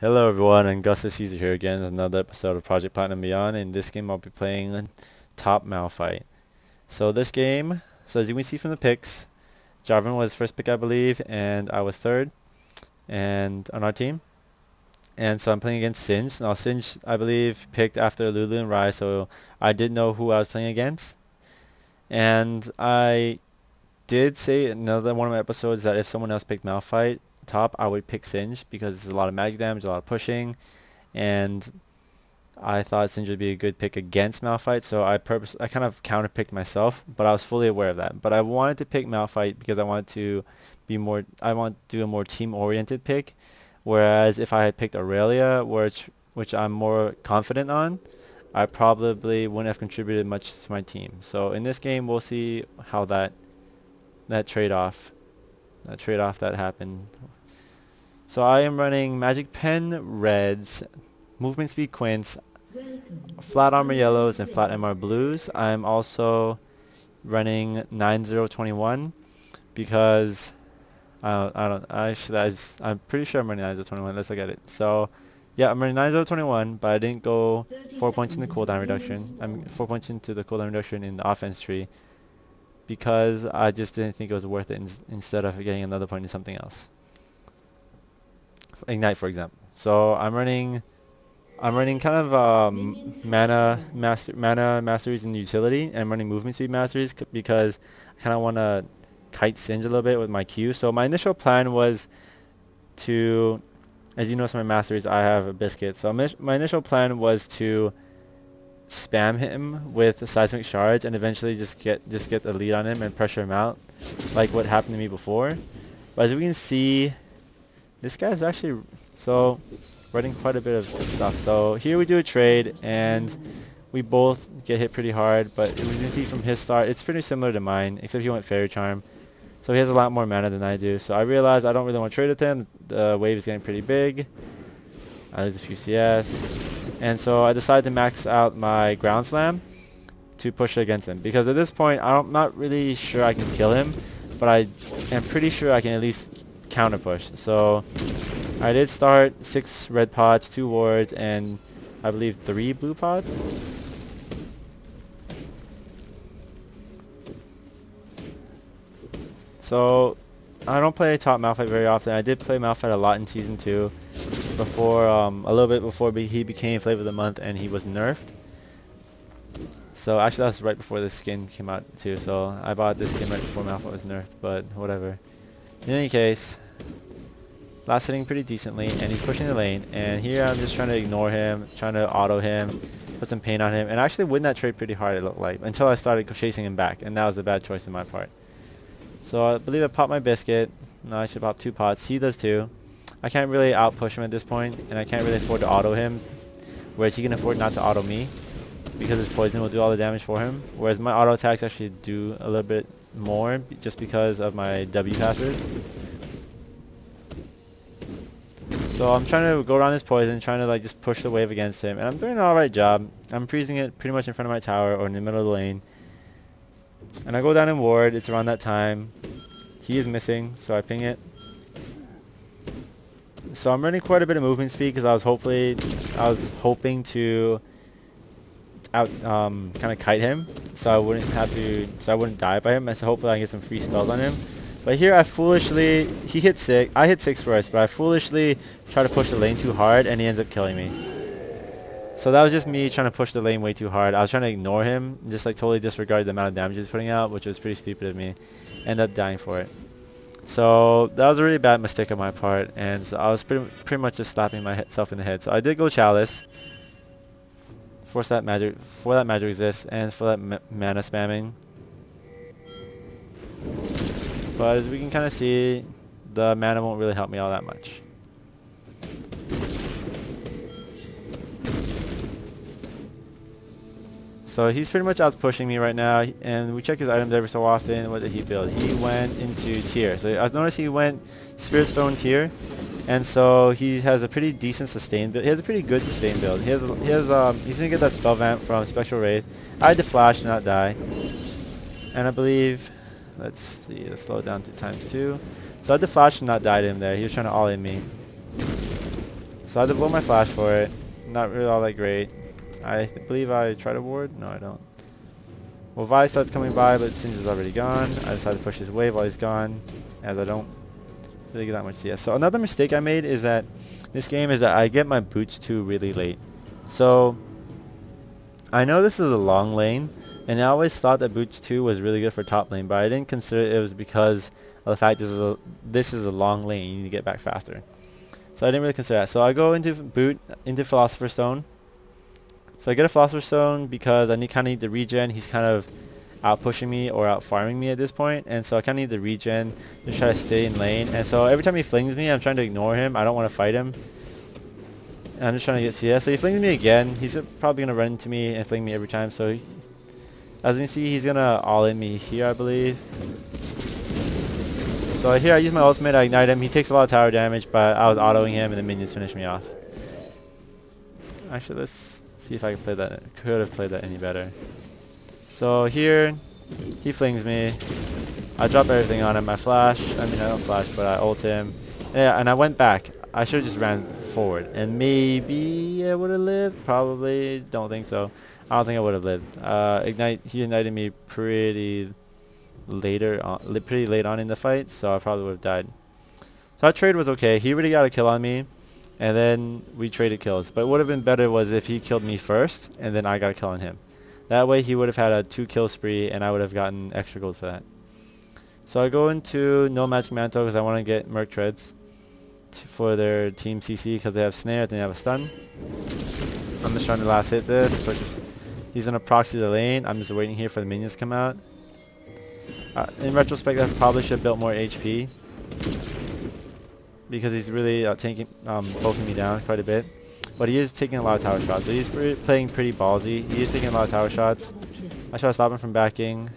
Hello everyone, and Gus Caesar here again with another episode of Project Platinum Beyond. In this game I'll be playing top Malphite. So this game, as you can see from the picks, Jarvan was first pick I believe, and I was third and on our team. And so I'm playing against Singe. Now Singe I believe picked after Lulu and Rai, so I did know who I was playing against. And I did say in another one of my episodes that if someone else picked Malphite top, I would pick Singe because there's a lot of magic damage, a lot of pushing, and I thought Singe would be a good pick against Malphite, so I kind of counter-picked myself, but I was fully aware of that. But I wanted to pick Malphite because I want to do a more team-oriented pick, whereas if I had picked Aurelia, which I'm more confident on, I probably wouldn't have contributed much to my team. So in this game, we'll see how that trade-off that happened. So I am running Magic Pen Reds, Movement Speed Quints, Flat Armor Yellows, and Flat MR Blues. I'm also running 9021 because I'm pretty sure I'm running 9021. Let's look at it. So yeah, I'm running 9021, but I didn't go 4 points in the cooldown reduction. I'm 4 points into the cooldown reduction in the offense tree because I just didn't think it was worth it instead of getting another point in something else. Ignite, for example. So I'm running kind of mana masteries in utility, and I'm running movement speed masteries because I kind of want to kite Singe a little bit with my Q. So my initial plan was to, as you notice in my masteries, I have a biscuit. So my initial plan was to spam him with seismic shards and eventually just get the lead on him and pressure him out, like what happened to me before. But as we can see, this guy's actually running quite a bit of stuff. So here we do a trade and we both get hit pretty hard, but as you can see from his start, it's pretty similar to mine, except he went Fairy Charm. So he has a lot more mana than I do. So I realized I don't really want to trade with him. The wave is getting pretty big. I lose a few CS. And so I decided to max out my Ground Slam to push against him. Because at this point, I'm not really sure I can kill him, but I am pretty sure I can at least counter push. So I did start 6 red pots, 2 wards, and I believe 3 blue pots. So I don't play top Malphite very often. I did play Malphite a lot in Season 2 before, a little bit before he became Flavor of the Month and he was nerfed. So actually that was right before this skin came out too, so I bought this skin right before Malphite was nerfed, but whatever. In any case, last hitting pretty decently, and he's pushing the lane, and here I'm just trying to ignore him, trying to auto him, put some pain on him, and actually win that trade pretty hard it looked like, until I started chasing him back, and that was a bad choice on my part. So I believe I popped my biscuit. No, I should pop 2 pots. He does too. I can't really out-push him at this point, and I can't really afford to auto him, whereas he can afford not to auto me, because his poison will do all the damage for him, whereas my auto attacks actually do a little bit more, just because of my W passive. So I'm trying to go around his poison, trying to like just push the wave against him, and I'm doing an alright job. I'm freezing it pretty much in front of my tower or in the middle of the lane. And I go down in ward, it's around that time. He is missing, so I ping it. So I'm running quite a bit of movement speed because I was hoping to kind of kite him, so I wouldn't die by him, and so hopefully I can get some free spells on him. But here I hit 6, I hit 6 first, but I foolishly try to push the lane too hard and he ends up killing me. So that was just me trying to push the lane way too hard. I was trying to ignore him, just like totally disregard the amount of damage he's putting out, which was pretty stupid of me. Ended up dying for it. So that was a really bad mistake on my part, and so I was pretty much just slapping myself in the head. So I did go Chalice, force that magic, for that magic resist, and for that mana spamming. But as we can kind of see, the mana won't really help me all that much. So he's pretty much out pushing me right now, and we check his items every so often. What did he build? He went into tier. So I noticed he went Spirit Stone tier, and so he has a pretty decent sustain build. He has a pretty good sustain build. He's gonna get that spell vamp from Spectral Wraith. I had to flash to not die, and I believe, let's see, let's slow it down to ×2. So I had to flash to not die to him there. He was trying to all in me. So I had to blow my flash for it. Not really all that great. I believe I tried to ward? No, I don't. Well, Vi starts coming by, but Singe is already gone. I decided to push his wave while he's gone, as I don't really get that much CS. So another mistake I made is that this game is that I get my boots 2 really late. So I know this is a long lane, and I always thought that boots 2 was really good for top lane, but I didn't consider it was because of the fact this is a long lane. You need to get back faster. So I didn't really consider that. So I go into Philosopher's Stone. So I get a Philosopher's Stone because I kind of need the regen. He's kind of out pushing me or out farming me at this point, and so I kind of need the regen to try to stay in lane. And so every time he flings me, I'm trying to ignore him. I don't want to fight him. And I'm just trying to get CS. So he flings me again. He's probably going to run into me and fling me every time. So as we see, he's going to all-in me here, I believe. So here I use my ultimate, I ignite him. He takes a lot of tower damage, but I was autoing him and the minions finish me off. Actually, let's see if I can play that. Could have played that any better. So here, he flings me. I drop everything on him. I flash. I mean, I don't flash, but I ult him. Yeah, and I went back. I should have just ran forward, and maybe I would have lived. Probably, don't think so. I don't think I would have lived. He ignited me pretty late on in the fight, so I probably would have died. So our trade was okay. He already got a kill on me, and then we traded kills. But what would have been better was if he killed me first, and then I got a kill on him. That way he would have had a 2-kill spree, and I would have gotten extra gold for that. So I go into no magic mantle because I want to get Merc Treads for their team CC because they have snare and they have a stun. I'm just trying to last hit this, but he's gonna proxy the lane. I'm just waiting here for the minions to come out. In retrospect, I probably should have built more HP because he's really poking me down quite a bit. But he is taking a lot of tower shots, so he's playing pretty ballsy. He is taking a lot of tower shots. I try to stop him from backing.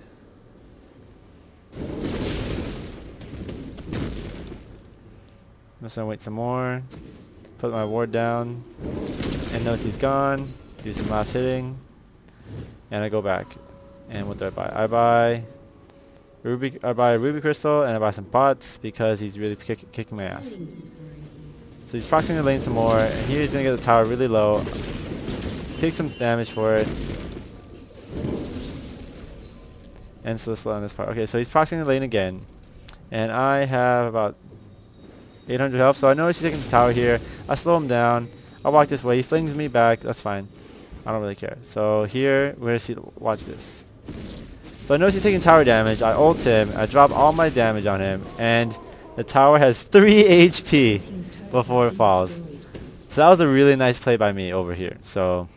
I'm just gonna wait some more, put my ward down, and notice he's gone. Do some last hitting, and I go back. And what do I buy? I buy a ruby crystal, and I buy some pots because he's really kicking my ass. So he's proxying the lane some more, and here he's gonna get the tower really low. Take some damage for it. And so slow on this part. Okay, so he's proxying the lane again, and I have about 800 health, so I notice he's taking the tower here. I slow him down. I walk this way. He flings me back. That's fine. I don't really care. So here, we're gonna see. Watch this. So I notice he's taking tower damage. I ult him. I drop all my damage on him, and the tower has 3 HP before it falls. So that was a really nice play by me over here. So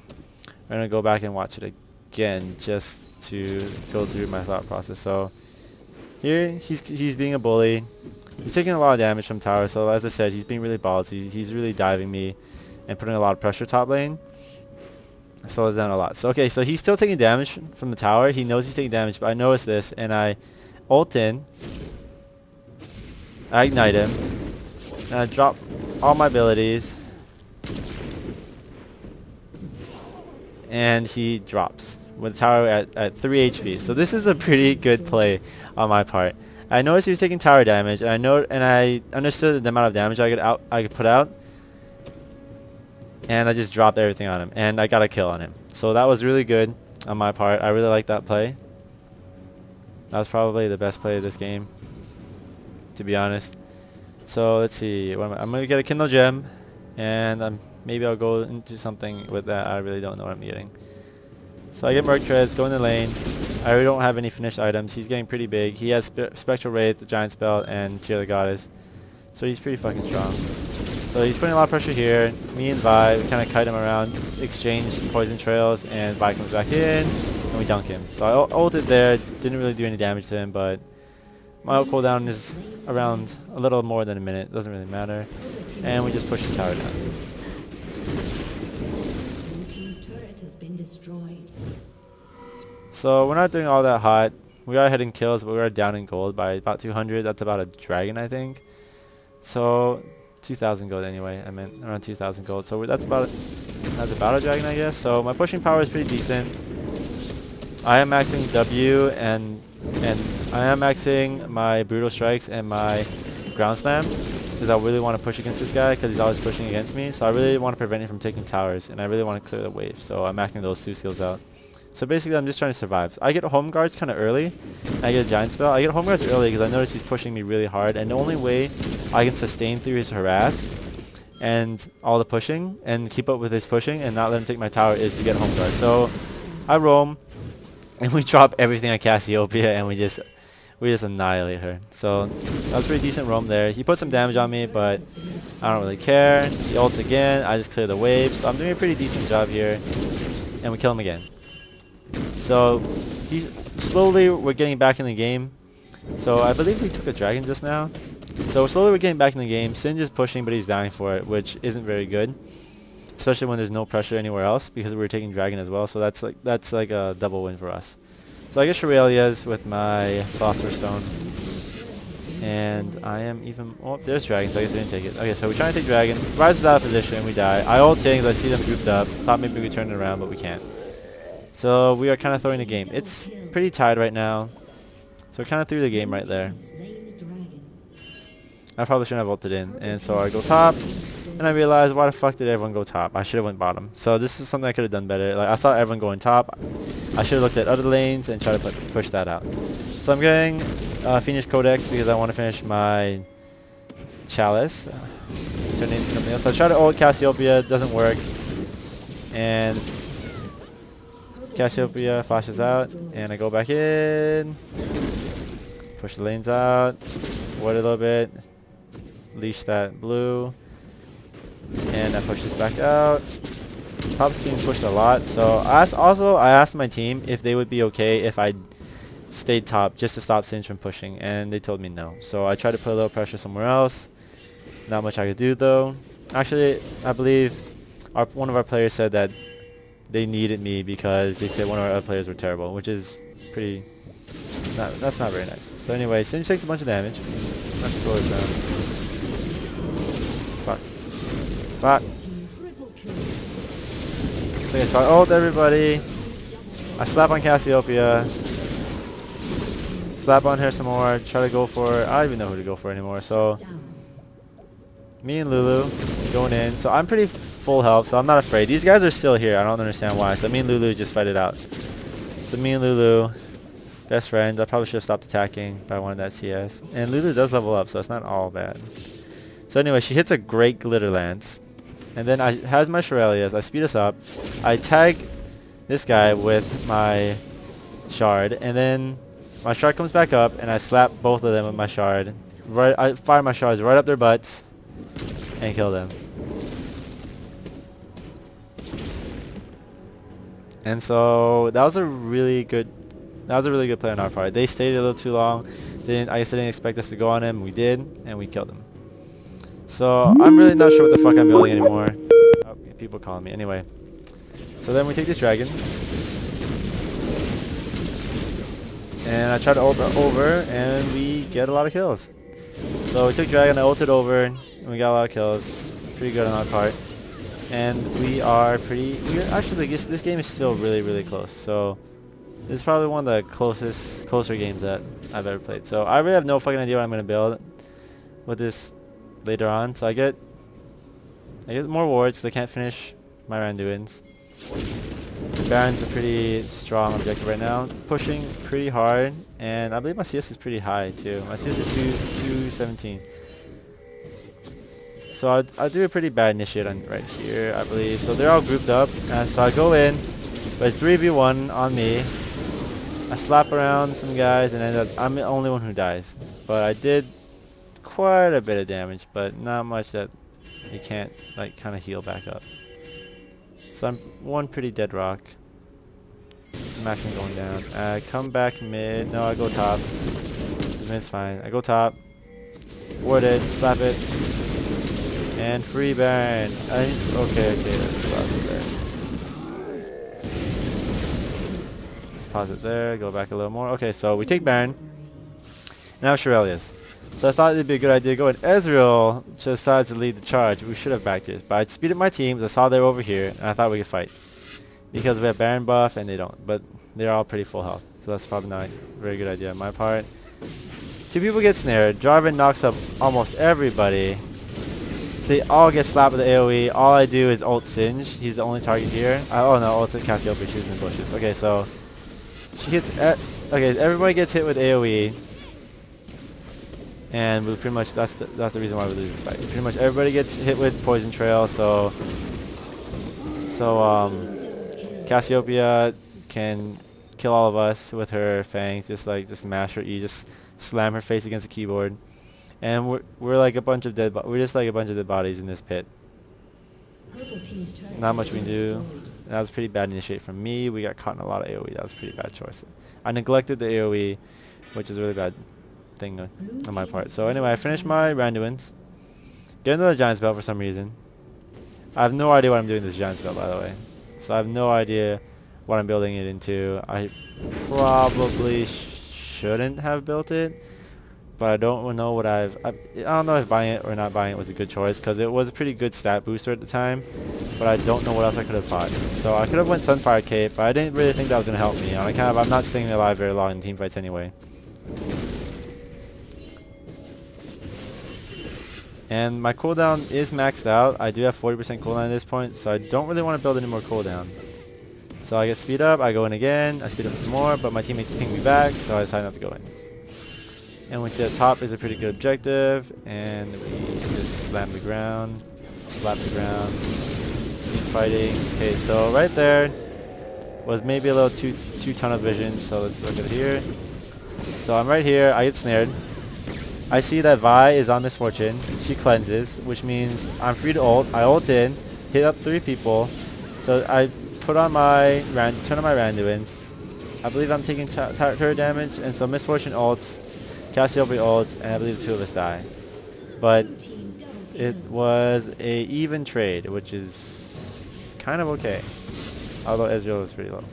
we're gonna go back and watch it again just to go through my thought process. So here he's being a bully. He's taking a lot of damage from tower. So as I said, he's being really ballsy. He's really diving me and putting a lot of pressure top lane. Slows down a lot. So okay, so he's still taking damage from the tower. He knows he's taking damage, but I notice this, and I ult in. I ignite him, and I drop all my abilities, and he drops with the tower at 3 HP. So this is a pretty good play on my part. I noticed he was taking tower damage, and I understood the amount of damage I could put out. And I just dropped everything on him, and I got a kill on him. So that was really good on my part. I really like that play. That was probably the best play of this game, to be honest. So let's see. I'm going to get a Kindle Gem, and maybe I'll go into something with that. I really don't know what I'm getting. So I get Merc Treads, go in the lane. I really don't have any finished items. He's getting pretty big. He has Spectral Wraith, the Giant Spell, and Tear the Goddess. So he's pretty fucking strong. So he's putting a lot of pressure here. Me and Vi, we kind of kite him around, exchange poison trails, and Vi comes back in, and we dunk him. So I ulted there, didn't really do any damage to him, but my ult cooldown is around a little more than a minute, doesn't really matter. And we just push his tower down. So we're not doing all that hot. We are hitting kills, but we are down in gold by about 200. That's about a dragon, I think. So 2,000 gold anyway. I meant around 2,000 gold. So that's about a dragon, I guess. So my pushing power is pretty decent. I am maxing W and I am maxing my brutal strikes and my ground slam. because I really want to push against this guy because he's always pushing against me. So I really want to prevent him from taking towers, and I really want to clear the wave. So I'm acting those 2 skills out. So basically I'm just trying to survive. I get home guards kind of early. I get a giant spell. I get home guards early because I notice he's pushing me really hard, and the only way I can sustain through his harass and all the pushing and keep up with his pushing and not let him take my tower is to get home guard. So I roam and we drop everything on Cassiopeia and we just annihilate her. So that was a pretty decent roam there. He put some damage on me, but I don't really care. He ults again. I just clear the wave. So I'm doing a pretty decent job here, and we kill him again. So he's slowly we're getting back in the game. So I believe we took a dragon just now. So slowly we're getting back in the game. Singe is pushing, but he's dying for it, which isn't very good, especially when there's no pressure anywhere else because we were taking dragon as well. So that's like a double win for us. So I get Shurelia's with my Philosopher's Stone, and I am even. Oh, there's dragon. So I guess I didn't take it. Okay, so we're trying to take dragon. Rises out of position. We die. I ult in because I see them grouped up. Thought maybe we turn it around, but we can't. So we are kind of throwing the game. It's pretty tied right now. So we're kind of through the game right there. I probably shouldn't have ulted in. And so I go top. And I realized, why the fuck did everyone go top? I should have went bottom. So this is something I could have done better. Like I saw everyone going top. I should have looked at other lanes and tried to push that out. So I'm getting Phoenix Codex because I want to finish my Chalice. Turn it into something else. So I try to ult Cassiopeia. Doesn't work. And Cassiopeia flashes out, and I go back in, push the lanes out, wait a little bit, leash that blue, and I push this back out. Top's being pushed a lot, so I asked my team if they would be okay if I stayed top just to stop Singe from pushing, and they told me no. So I tried to put a little pressure somewhere else. Not much I could do though. Actually, I believe one of our players said that they needed me because they said one of our other players were terrible, which is pretty. That's not very nice. So anyway, Singe takes a bunch of damage. Let's slow this down. Fuck. Fuck. So I ult everybody. I slap on Cassiopeia. Slap on her some more. Try to go for. I don't even know who to go for anymore. So me and Lulu going in. So I'm pretty full health, so I'm not afraid. These guys are still here. I don't understand why. So me and Lulu just fight it out. So me and Lulu, best friends. I probably should have stopped attacking, but I wanted that CS. And Lulu does level up, so it's not all bad. So anyway, she hits a great glitter lance. And then I has my Shurelia's. I speed us up. I tag this guy with my shard, and then my shard comes back up, and I slap both of them with my shard. Right, I fire my shards right up their butts and kill them. And so that was a really good play on our part. They stayed a little too long. I guess they didn't expect us to go on him. We did, and we killed him. So I'm really not sure what the fuck I'm building anymore. Oh, people calling me. Anyway. So then we take this dragon. And I try to ult over, and we get a lot of kills. So we took dragon, I ulted over, and we got a lot of kills. Pretty good on our part. And we're actually, this game is still really, really close. So this is probably one of the closer games that I've ever played. So I really have no fucking idea what I'm going to build with this later on. So I get more wards, so I can't finish my Randuins. Baron's a pretty strong objective right now. Pushing pretty hard, and I believe my CS is pretty high too. My CS is 217. So I'll do a pretty bad initiate on right here, I believe. So they're all grouped up, so I go in, but it's 3v1 on me. I slap around some guys, and end up I'm the only one who dies. But I did quite a bit of damage, but not much that you can't like kind of heal back up. So I'm one pretty dead rock. Some action going down. I come back mid. No, I go top. Mid's fine. I go top. Ward it. Slap it. And free Baron. Okay, let's slap it there. Let's pause it there. Go back a little more. Okay, so we take Baron. Now Shurelia's. So I thought it'd be a good idea to go in. Ezreal decides to lead the charge. We should have backed it. But I speeded my team. I saw they were over here, and I thought we could fight. Because we have Baron buff, and they don't. But they're all pretty full health. So that's probably not a very good idea on my part. Two people get snared. Jarvan knocks up almost everybody. they all get slapped with the AoE. All I do is ult Singe. He's the only target here. Oh no, ult Cassiopeia. She's in the bushes. Okay, so she hits. Okay, everybody gets hit with AoE, and we pretty much that's the reason why we lose this fight. Pretty much everybody gets hit with poison trail. So Cassiopeia can kill all of us with her fangs. Just mash her E. Just slam her face against the keyboard. And we're like a bunch of we're just like a bunch of dead bodies in this pit. Not much we can do. That was pretty bad initiate from me. We got caught in a lot of AoE. That was a pretty bad choice. I neglected the AoE, which is a really bad thing on my part. So anyway, I finished my Randuins. Get another giant spell for some reason. I have no idea what I'm doing with this giant spell, by the way. So I have no idea what I'm building it into. I probably shouldn't have built it. But I don't know what I don't know if buying it or not buying it was a good choice, because it was a pretty good stat booster at the time, but I don't know what else I could have bought. So I could have went Sunfire Cape, but I didn't really think that was going to help me. I'm not staying alive very long in team fights anyway. And my cooldown is maxed out. I do have 40% cooldown at this point, so I don't really want to build any more cooldown. So I get speed up, I go in again, I speed up some more, but my teammates ping me back, so I decide not to go in. And we see at top is a pretty good objective, and we just slam the ground, slap the ground, team fighting. Okay, so right there was maybe a little too tunnel vision, so let's look at it here. So I'm right here, I get snared. I see that Vi is on Misfortune, she cleanses, which means I'm free to ult. I ult in, hit up 3 people, so I put on my turn on my Randuins. I believe I'm taking turret damage, and so Misfortune ults, Cassiopeia ults, and I believe 2 of us die. But it was a even trade, which is kind of okay. Although Ezreal was pretty low.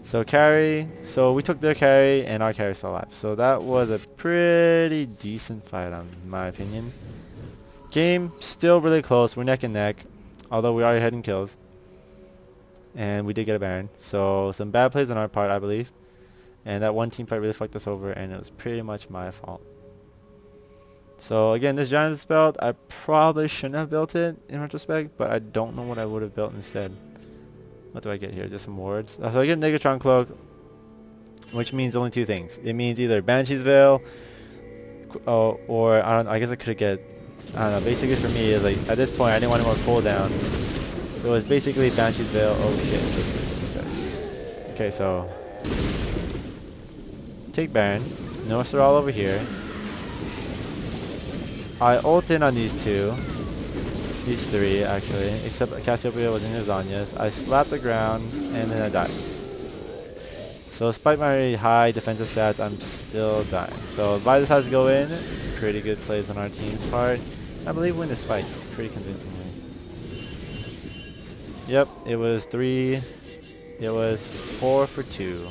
So carry, so we took their carry and our carry still alive. So that was a pretty decent fight in my opinion. Game still really close, we're neck and neck, although we are ahead in kills. And we did get a Baron. So some bad plays on our part, I believe. And that one team fight really fucked us over, and it was pretty much my fault. So again, this giant spell, I probably shouldn't have built it in retrospect, but I don't know what I would have built instead. What do I get here? Just some wards. So I get Negatron Cloak, which means only 2 things. It means either Banshee's Veil, or I guess I could get, I don't know. Basically for me, is like at this point I didn't want any more cooldown, so it was basically Banshee's Veil. Oh shit! This guy. Okay, so take Baron. Notice they're all over here. I ult in on these 2. These 3 actually, except Cassiopeia was in her Zhonya's. I slapped the ground and then I died. So despite my high defensive stats, I'm still dying. So Vi decides to go in. Pretty good plays on our team's part. I believe we win this fight pretty convincingly. Yep, it was 4 for 2.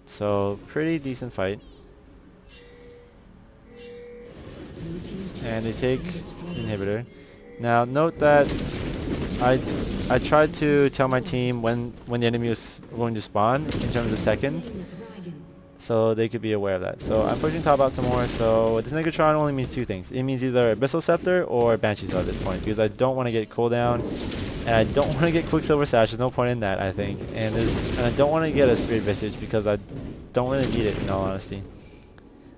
So pretty decent fight. And they take inhibitor. Now note that I tried to tell my team when the enemy was going to spawn in terms of seconds, so they could be aware of that. So I'm pushing top out some more. So this Negatron only means 2 things. It means either Abyssal Scepter or Banshee's Veil at this point, because I don't want to get cooldown, and I don't want to get Quicksilver Sash. There's no point in that, I think. And I don't want to get a Spirit Visage because I don't really need it, in all honesty.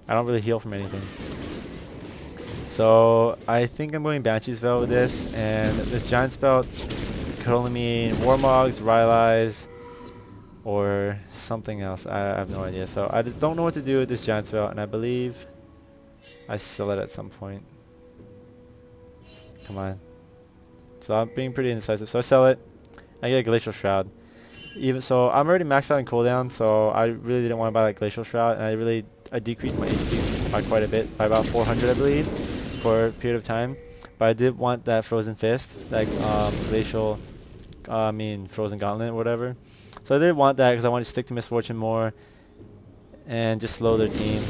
I don't really heal from anything. So I think I'm going Banshee's Veil with this, and this giant spell could only mean Warmogs, Rylai's, or something else. I have no idea. So I don't know what to do with this giant spell, and I believe I sell it at some point. Come on. So I'm being pretty indecisive. So I sell it. I get a Glacial Shroud. Even so, I'm already maxed out in cooldown, so I really didn't want to buy that Glacial Shroud, and I decreased my HP by quite a bit, by about 400 I believe, for a period of time. But I did want that Frozen Fist, like Frozen Gauntlet or whatever. So I did want that because I wanted to stick to Misfortune more and just slow their team.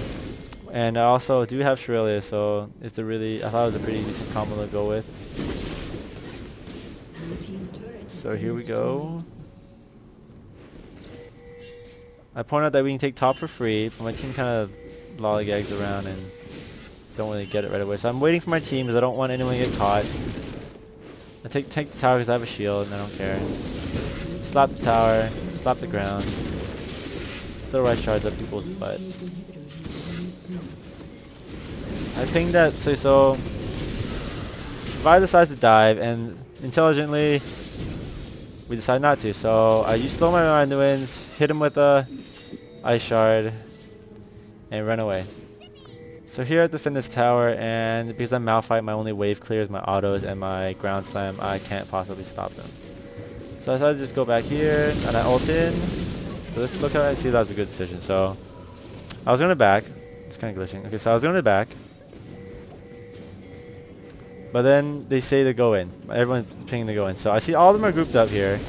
And I also do have Shrelia, so I thought it was a pretty decent combo to go with. So here we go. I point out that we can take top for free, but my team kind of lollygags around and don't really get it right away. So I'm waiting for my team because I don't want anyone to get caught. I take the tower because I have a shield and I don't care. Slap the tower, slap the ground. Throw right shards at people's butt. I pinged that so Vi decides to dive, and intelligently we decide not to. So I use slow my mind winds, hit him with a ice shard, and run away. So here I have to defend this tower, and because I'm Malphite, my only wave clears my autos and my ground slam. I can't possibly stop them. So I decided to just go back here, and I ult in. So let's look at it and see if that was a good decision. So I was going to back. It's kind of glitching. Okay, so I was going to back. But then they say to go in. Everyone's pinging to go in. So I see all of them are grouped up here.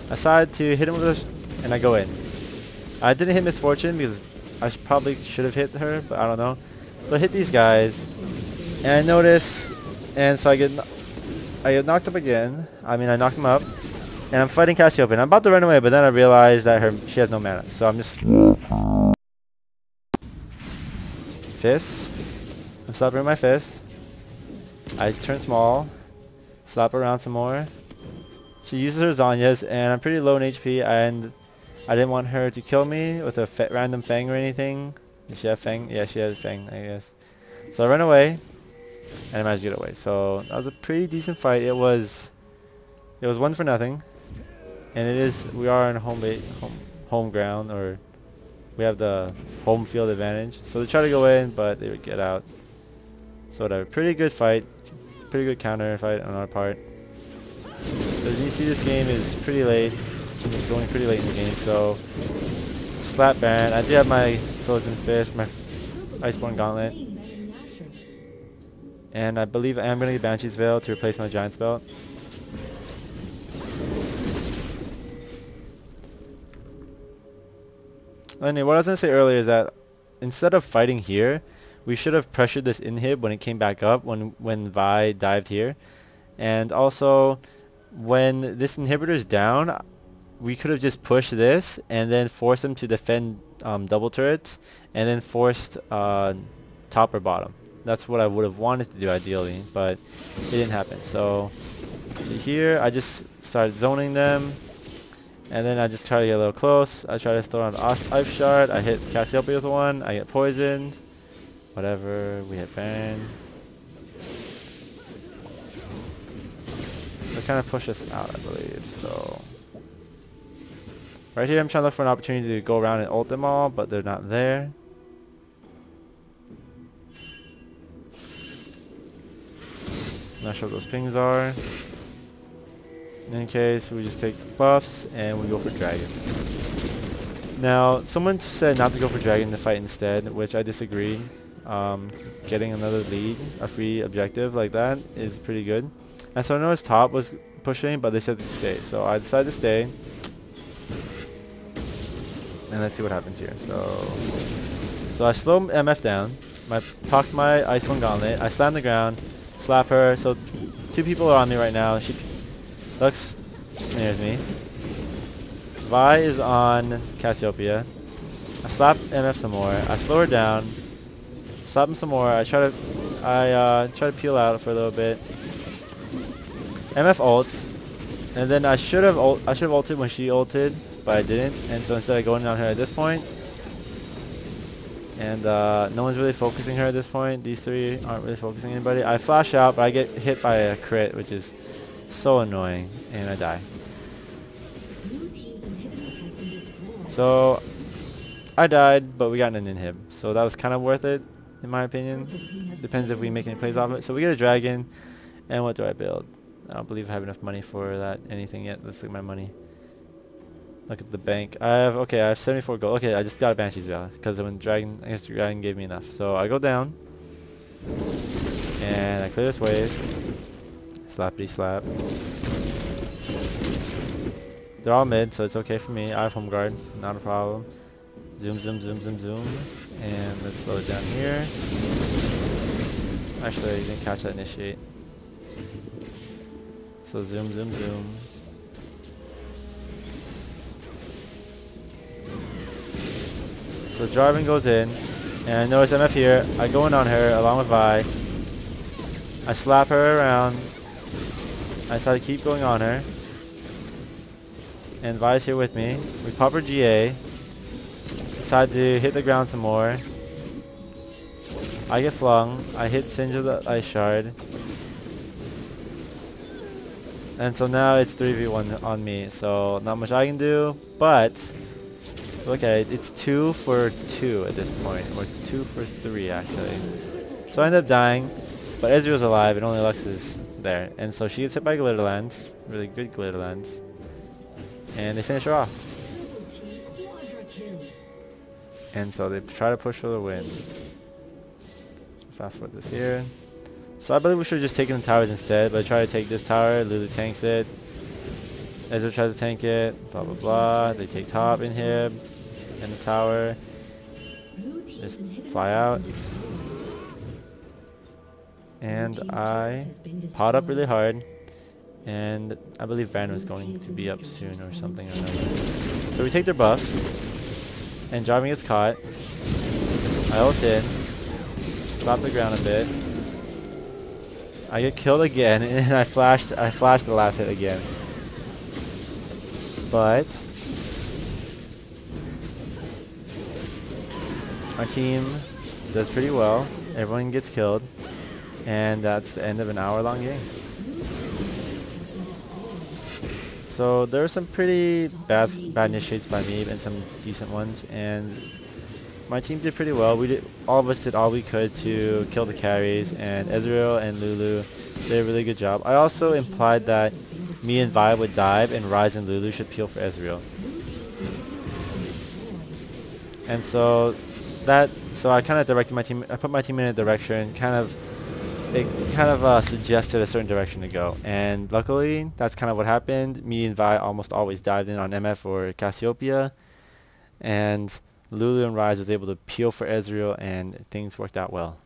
I decided to hit him with a and I go in. I didn't hit Miss Fortune because I probably should have hit her, but I don't know. So I hit these guys, and I notice, and so I get knocked up again. I mean, I knocked him up, and I'm fighting Cassiopeia. I'm about to run away, but then I realize that she has no mana. So I'm just fist. I'm slapping my fist. I turn small, slap around some more. She uses her Zanya's, and I'm pretty low in HP, and I didn't want her to kill me with a random Fang or anything. Does she have Fang? Yeah, she has Fang, I guess. So I ran away, and I managed to get away. So that was a pretty decent fight. It was 1-0, and we are in home ground, or we have the home field advantage. So they try to go in, but they would get out. So whatever, pretty good fight, pretty good counter fight on our part. So as you see, this game is pretty late. It's going pretty late in the game. So slap Baron. I do have my Frozen Fist, my Iceborne Gauntlet, and I believe I am going to get Banshee's Veil to replace my Giant's Belt. Anyway, what I was going to say earlier is that instead of fighting here, we should have pressured this inhib when it came back up, when Vi dived here. And also, when this inhibitor is down, we could have just pushed this and then forced them to defend double turrets, and then forced top or bottom. That's what I would have wanted to do ideally, but it didn't happen. So, see here, I just started zoning them, and then I just try to get a little close. I try to throw on the Ice Shard. I hit Cassiopeia with one. I get poisoned. Whatever, we hit Baron. They kind of push us out, I believe. So right here, I'm trying to look for an opportunity to go around and ult them all, but they're not there. Not sure what those pings are. In any case, we just take buffs and we go for Dragon. Now, someone said not to go for Dragon to fight instead, which I disagree. Getting another lead, a free objective like that, is pretty good. And so I noticed top was pushing, but they said to stay. So I decided to stay. And let's see what happens here. So I slow MF down. I popped my Iceborne Gauntlet. I slam the ground, slap her. So 2 people are on me right now. Lux snares me. Vi is on Cassiopeia. I slap MF some more. I slow her down. Slap him some more. I try to peel out for a little bit. MF ults, and then I should have ulted when she ulted, but I didn't. And so instead of going on her at this point, and no one's really focusing her at this point. These 3 aren't really focusing anybody. I flash out, but I get hit by a crit, which is so annoying, and I die. So I died, but we got an inhib, so that was kind of worth it. In my opinion, depends if we make any plays off it. So we get a dragon, and what do I build? I don't believe I have enough money for that anything yet. Let's look at my money. Look at the bank. I have 74 gold. Okay, I just got a Banshee's Veil because when dragon, I guess dragon gave me enough. So I go down, and I clear this wave. Slappity slap. They're all mid, so it's okay for me. I have home guard, not a problem. Zoom, zoom, zoom, zoom, zoom. And let's slow it down here. Actually, I didn't catch that initiate. So zoom, zoom, zoom. So Jarvan goes in. And I notice MF here. I go in on her along with Vi. I slap her around. I try to keep going on her. And Vi's here with me. We pop her GA. Decide to hit the ground some more. I get flung. I hit Singe with the Ice Shard. And so now it's 3v1 on me. So not much I can do. But look at it. It's 2 for 2 at this point. Or 2 for 3 actually. So I end up dying. But Ezreal's alive and only Lux is there. And so she gets hit by Glitter Lens. Really good Glitter Lens. And they finish her off. And so they try to push for the win. Fast forward this here. So I believe we should have just taken the towers instead, but I try to take this tower, Lulu tanks it. Ezreal tries to tank it, blah blah blah. They take top in here, and the tower. Just fly out. And I pot up really hard. And I believe Baron was going to be up soon or something or another. So we take their buffs. And Jarvan gets caught. I ult in. Drop the ground a bit. I get killed again, and I flashed the last hit again. But our team does pretty well. Everyone gets killed, and that's the end of an hour-long game. So there were some pretty bad initiates by me, and some decent ones, and my team did pretty well. All of us did all we could to kill the carries, and Ezreal and Lulu did a really good job. I also implied that me and Vi would dive, and Ryze and Lulu should peel for Ezreal. And so I kind of directed my team. I put my team in a direction, suggested a certain direction to go, and luckily that's kind of what happened. Me and Vi almost always dived in on MF or Cassiopeia, and Lulu and Ryze was able to peel for Ezreal, and things worked out well.